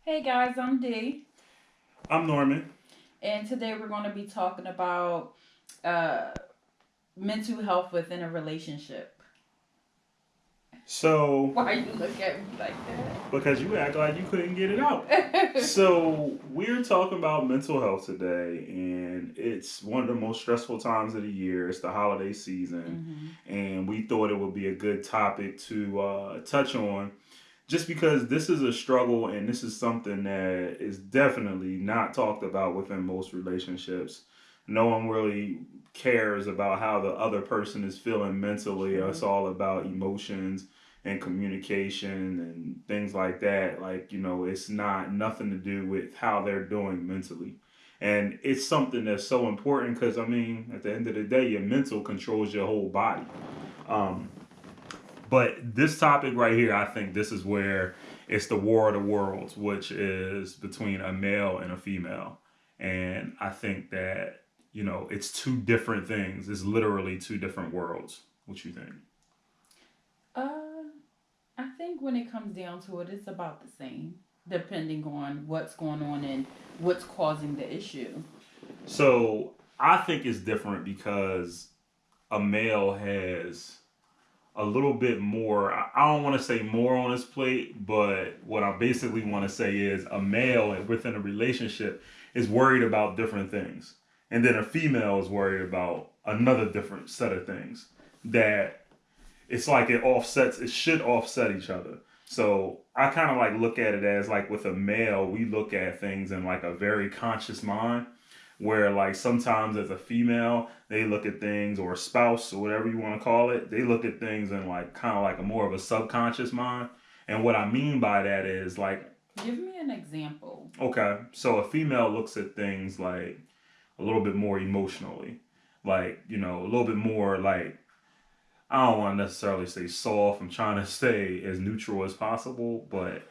Hey guys, I'm Dee, I'm Norman. and today we're going to be talking about uh, mental health within a relationship. So, Why you look at me like because you act like you couldn't get it out. that? So, we're talking about mental health today, and it's one of the most stressful times of the year. It's the holiday season, hmm and we thought it would be a good topic to touch on just because this is a struggle and this is something that is definitely not talked about within most relationships. No one really cares about how the other person is feeling mentally. It's True. all about emotions and communication and things like that. Like, it's not nothing to do with how they're doing mentally. And it's something that's so important because, I mean, at the end of the day, your mental controls your whole body. Um, but this topic right here, I think this is where it's the war of the worlds, which is between a male and a female. And I think that, it's two different things. It's literally two different worlds. What you think? Uh, I think when it comes down to it, it's about the same, depending on what's going on and what's causing the issue. So I think it's different because a male has a little bit more. I don't want to say more on his plate, but what I basically want to say is a male within a relationship is worried about different things, and then a female is worried about another different set of things. That it's like it offsets. It should offset each other. So I kind of like look at it as like with a male, we look at things in like a very conscious mind where like sometimes as a female they look at things, or a spouse or whatever you want to call it, they look at things in like kind of like a more of a subconscious mind. And what I mean by that is like, Give me an example. okay, so a female looks at things like a little bit more emotionally, like, a little bit more like, I don't want to necessarily say soft, I'm trying to stay as neutral as possible, but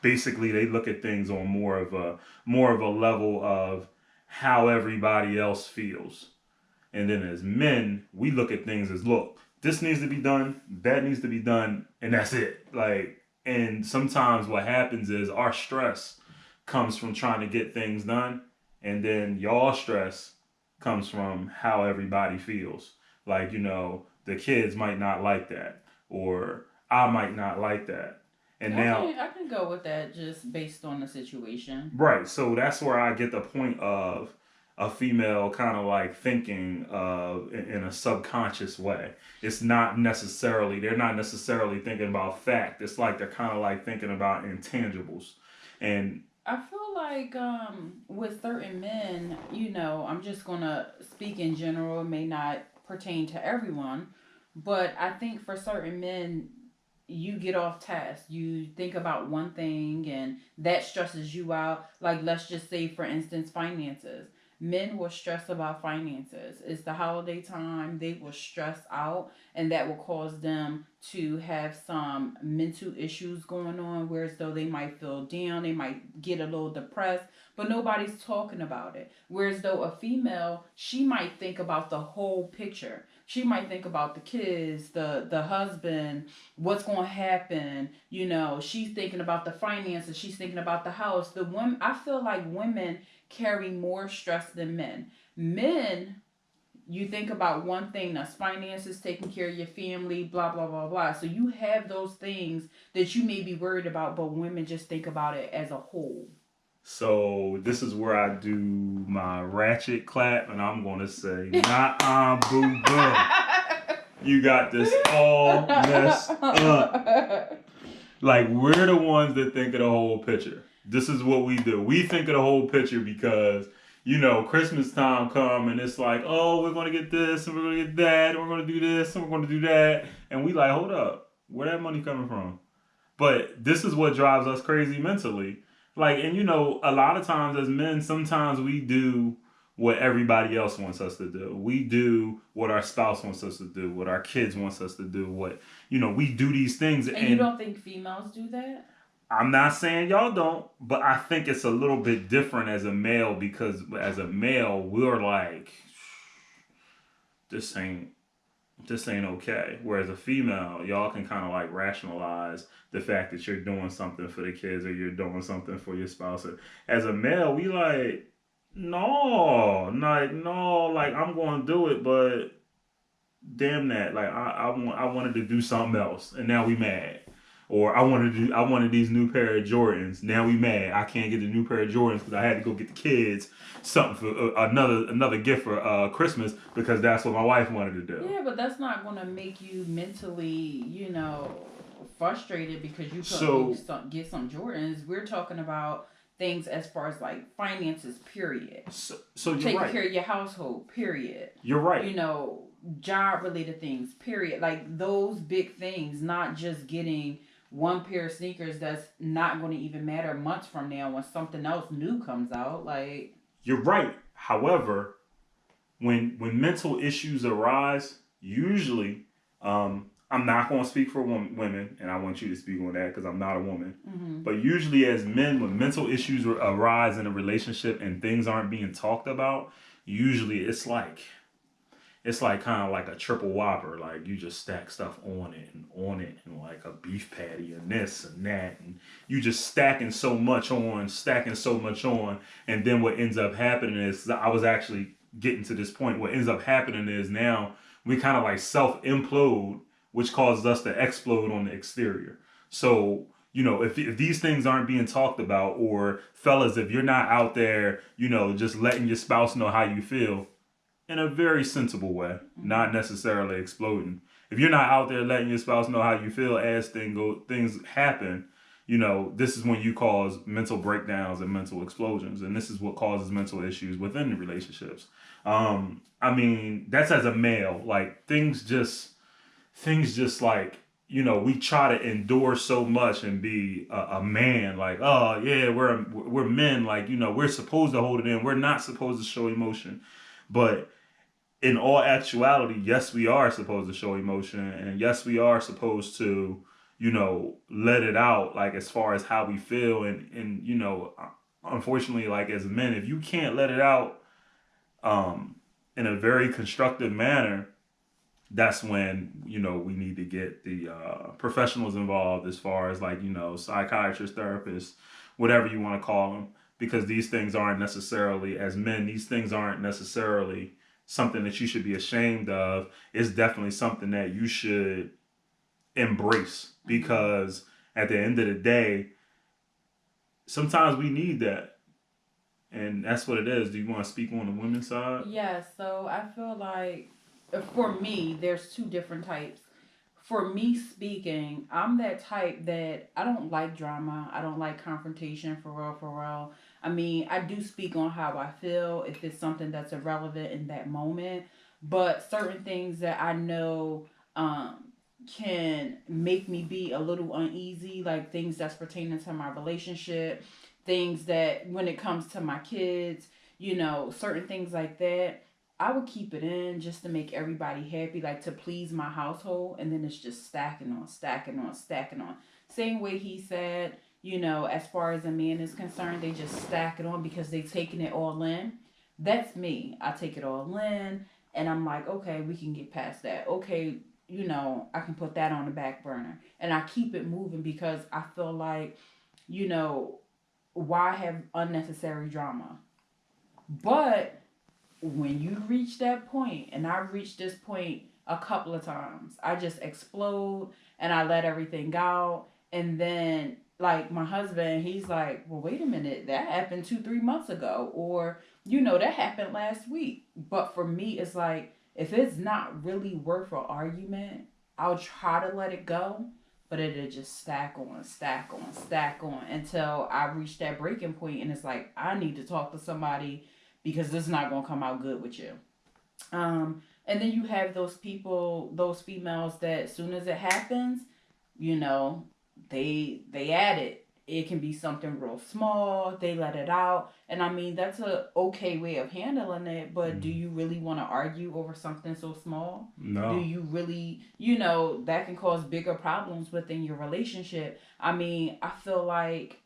basically they look at things on more of a level of how everybody else feels. And then as men, we look at things as, look, this needs to be done, that needs to be done, and that's it. Like, and sometimes what happens is our stress comes from trying to get things done, and then y'all stress comes from how everybody feels. Like, the kids might not like that, or I might not like that. And I now, can I can go with that just based on the situation. right. So that's where I get the point of a female kind of like thinking of in a subconscious way. It's not necessarily, they're not necessarily thinking about fact. It's like they're kind of like thinking about intangibles. And I feel like with certain men, I'm just gonna speak in general. It may not pertain to everyone, but I think for certain men, you get off task. You think about one thing, and that stresses you out. Like let's just say, for instance, finances. Men will stress about finances. It's the holiday time. They will stress out, and that will cause them to have some mental issues going on, whereas though they might feel down, they might get a little depressed, but nobody's talking about it. Whereas though a female, she might think about the whole picture. She might think about the kids, the husband, what's going to happen. She's thinking about the finances. She's thinking about the house. The women, I feel like women carry more stress than men. Men, you think about one thing, that's finances, taking care of your family, blah blah blah blah. So you have those things that you may be worried about, but women just think about it as a whole. so this is where I do my ratchet clap, and I'm going to say, nah, boo, boo. You got this all messed up. Like, we're the ones that think of the whole picture. This is what we do. We think of the whole picture because, Christmas time come and it's like, oh, we're gonna get this and we're gonna get that and we're gonna do this and we're gonna do that, and we like, hold up, where that money coming from? But this is what drives us crazy mentally. Like, and a lot of times as men, sometimes we do what everybody else wants us to do. We do what our spouse wants us to do, what our kids wants us to do, we do these things. And you And don't think females do that? I'm not saying y'all don't, but I think it's a little bit different as a male because as a male, we're like, this ain't. this ain't okay. Whereas a female, y'all can kind of like rationalize the fact that you're doing something for the kids or you're doing something for your spouse. As a male, we like, no, like no, like I'm going to do it, but damn that, like I wanted to do something else, and now we mad. Or I wanted these new pair of Jordans. Now we mad. I can't get the new pair of Jordans because I had to go get the kids something for another gift for Christmas because that's what my wife wanted to do. Yeah, but that's not gonna make you mentally, frustrated because you So couldn't get some Jordans. We're talking about things as far as like finances, period. so you're Taking right. care of your household, period. You're right. Job related things, period. Like those big things, not just getting one pair of sneakers that's not going to even matter months from now when something else new comes out. Like, you're right. However, when mental issues arise, usually, I'm not going to speak for women, and I want you to speak on that because I'm not a woman. mm-hmm. But usually, as men, when mental issues arise in a relationship and things aren't being talked about, usually it's like kind of like a triple whopper. Like you just stack stuff on it and like a beef patty and this and that. And you just stacking so much on. And then what ends up happening is, I was actually getting to this point. What ends up happening is now we kind of like self implode, which causes us to explode on the exterior. So, if these things aren't being talked about, or fellas, if you're not out there, just letting your spouse know how you feel, in a very sensible way, not necessarily exploding. If you're not out there letting your spouse know how you feel as things happen, this is when you cause mental breakdowns and mental explosions, and this is what causes mental issues within the relationships. That's as a male. Like things just like we try to endure so much and be a man. Like, oh yeah, we're men. Like we're supposed to hold it in. We're not supposed to show emotion, but in all actuality, yes, we are supposed to show emotion, and yes, we are supposed to, let it out, like as far as how we feel, and unfortunately, like as men, if you can't let it out, in a very constructive manner, that's when we need to get the professionals involved, as far as like psychiatrists, therapists, whatever you want to call them, because these things aren't necessarily, as men, these things aren't necessarily something that you should be ashamed of. It's definitely something that you should embrace, because at the end of the day, sometimes we need that, and that's what it is. Do you want to speak on the women's side? Yeah, so I feel like for me, there's two different types. For me speaking, I'm that type that I don't like drama. I don't like confrontation, for real, for real. I mean, I do speak on how I feel if it's something that's irrelevant in that moment. But certain things that I know can make me be a little uneasy, like things that's pertaining to my relationship, things that when it comes to my kids, certain things like that. I would keep it in just to make everybody happy, like to please my household, and then it's just stacking on, stacking on, stacking on. Same way he said, as far as a man is concerned, they just stack it on because they taking it all in. That's me. I take it all in, and I'm like, okay, we can get past that. Okay, I can put that on the back burner, and I keep it moving because I feel like, why have unnecessary drama? But when you reach that point, and I reached this point a couple of times, I just explode and I let everything out. And then, like, my husband, he's like, well, wait a minute, that happened 2, 3 months ago. Or, that happened last week. But for me, it's like, if it's not really worth an argument, I'll try to let it go. But it'll just stack on, stack on, stack on until I reach that breaking point, and it's like, I need to talk to somebody because this is not going to come out good with you. And then you have those people, those females that as soon as it happens, they add it. It can be something real small. They let it out. And I mean, that's a okay way of handling it. But do you really want to argue over something so small? No. Do you really, that can cause bigger problems within your relationship. I mean, I feel like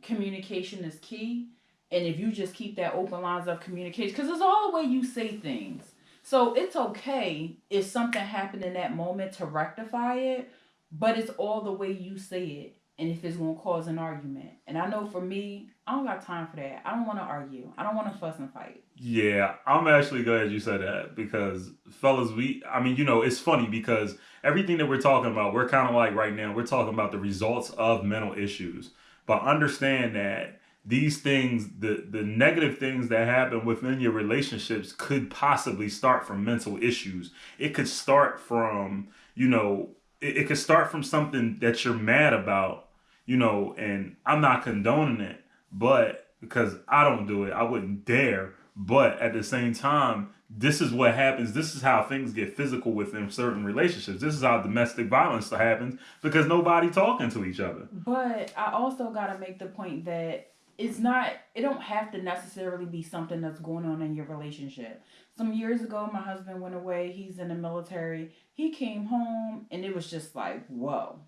communication is key. And if you just keep that open lines of communication, because it's all the way you say things. So it's okay if something happened in that moment to rectify it, but it's all the way you say it. And if it's gonna cause an argument. And I know for me, I don't got time for that. I don't wanna argue. I don't wanna fuss and fight. Yeah, I'm actually glad you said that because, fellas, I mean, it's funny because everything that we're talking about, we're kind of like right now, we're talking about the results of mental issues. But understand that these things, the negative things that happen within your relationships could possibly start from mental issues. It could start from, it could start from something that you're mad about, and I'm not condoning it, but because I don't do it, I wouldn't dare, but at the same time, this is what happens. This is how things get physical within certain relationships. This is how domestic violence happens because nobody talking to each other. But I also gotta make the point that it's not. It don't have to necessarily be something that's going on in your relationship. Some years ago, my husband went away. He's in the military. He came home, and it was just like, whoa.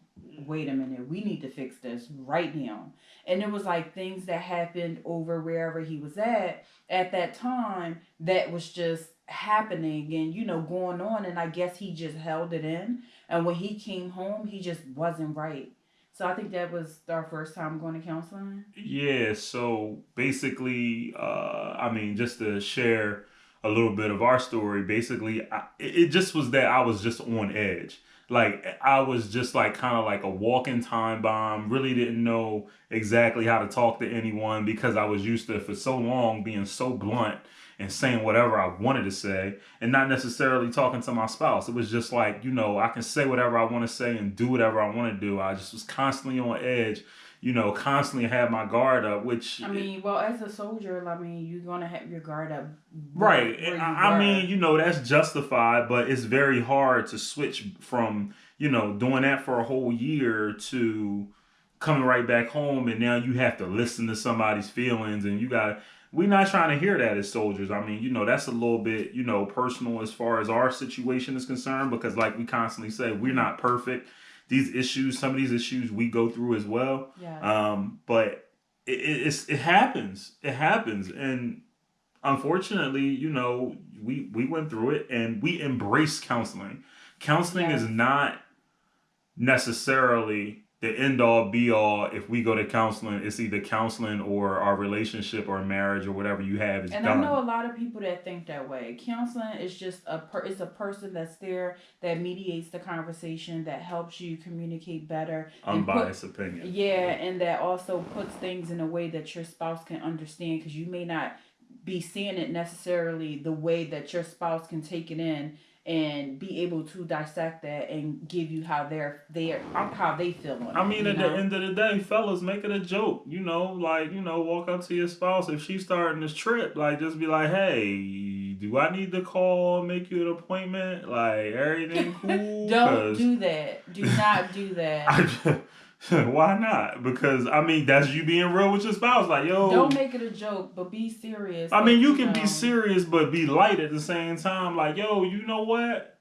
Wait a minute, we need to fix this right now. And it was like things that happened over wherever he was at that time that was just happening and going on, and I guess he just held it in, and when he came home he just wasn't right. So I think that was our first time going to counseling. Yeah, so basically, I mean, just to share a little bit of our story, basically, it just was that I was just on edge. Like, I was just like kind of like a walking time bomb, really didn't know exactly how to talk to anyone because I was used to, for so long, being so blunt and saying whatever I wanted to say and not necessarily talking to my spouse. It was just like, I can say whatever I want to say and do whatever I want to do. I just was constantly on edge, constantly had my guard up, which I mean, well, as a soldier, I mean, you're gonna have your guard up right. where you I were. mean, that's justified, but it's very hard to switch from, doing that for a whole year to coming right back home and now you have to listen to somebody's feelings and we're not trying to hear that as soldiers. I mean, that's a little bit, personal as far as our situation is concerned because like we constantly say, we're not perfect. Some of these issues we go through as well. Yes. But it happens. It happens. And unfortunately, we went through it and we embrace counseling. Counseling Yes. is not necessarily the end all be all. If we go to counseling, it's either counseling or our relationship or marriage or whatever you have is And done. I know a lot of people that think that way. Counseling is just it's a person that's there that mediates the conversation, that helps you communicate better, Unbiased opinion. yeah, and that also puts things in a way that your spouse can understand because you may not be seeing it necessarily the way that your spouse can take it in and be able to dissect that and give you how how they feel on I it. mean, at the end of the day, fellas, make it a joke. Walk up to your spouse if she's starting this trip. Like, just be like, "Hey, do I need to call, make you an appointment? Like, everything cool?" Don't do that. Do not do that. Why not? Because I mean, that's you being real with your spouse. Like, yo, don't make it a joke, but be serious. I mean, you can be serious, but be light at the same time. Like, yo, you know what?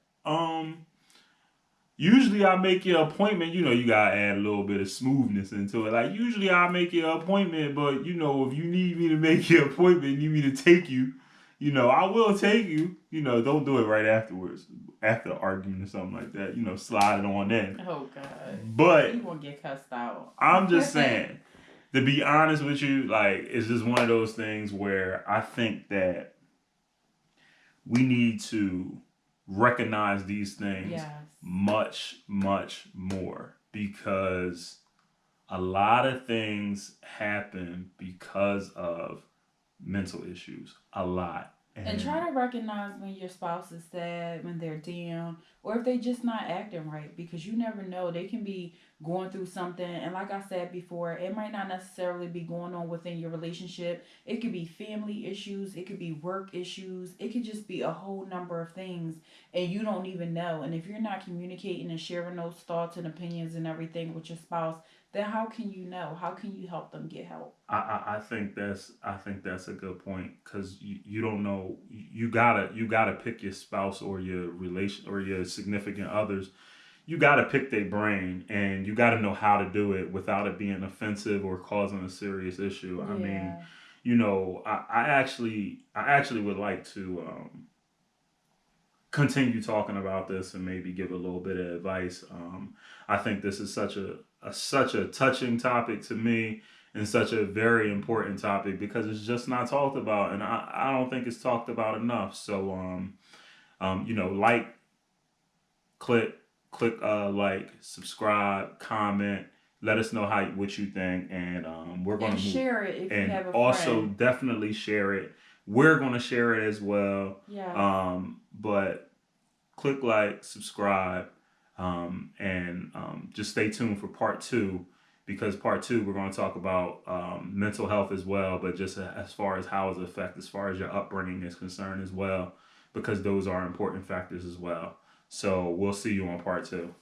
Usually I make your appointment, you gotta add a little bit of smoothness into it. Like usually I make your appointment, but if you need me to make your appointment, need me to take you, I will take you. Don't do it right afterwards, after the argument or something like that. Slide it on in. Oh God. But you won't get cussed out. I'm just saying, to be honest with you, like it's just one of those things where I think that we need to recognize these things. Yes. Much, much more because a lot of things happen because of mental issues. A lot. And try to recognize when your spouse is sad, when they're down, or if they just not acting right, because you never know. They can be going through something, and like I said before, it might not necessarily be going on within your relationship. It could be family issues, it could be work issues, it could just be a whole number of things, and you don't even know. And if you're not communicating and sharing those thoughts and opinions and everything with your spouse, then how can you know? How can you help them get help? I think that's a good point because you don't know. You gotta pick your spouse or your relation or your significant others. You gotta pick their brain and you gotta know how to do it without it being offensive or causing a serious issue. Yeah. I mean, I actually would like to continue talking about this and maybe give a little bit of advice. I think this is such a touching topic to me, and such a very important topic because it's just not talked about, and I don't think it's talked about enough. So like, click like, subscribe, comment, let us know what you think, and we're gonna And move. share it if you And have a also friend. definitely share it. We're gonna share it as well. Yes. But click like, subscribe, and just stay tuned for part two, because part two we're going to talk about mental health as well, but just as far as how it affects, as far as your upbringing is concerned as well, because those are important factors as well. So we'll see you on part two.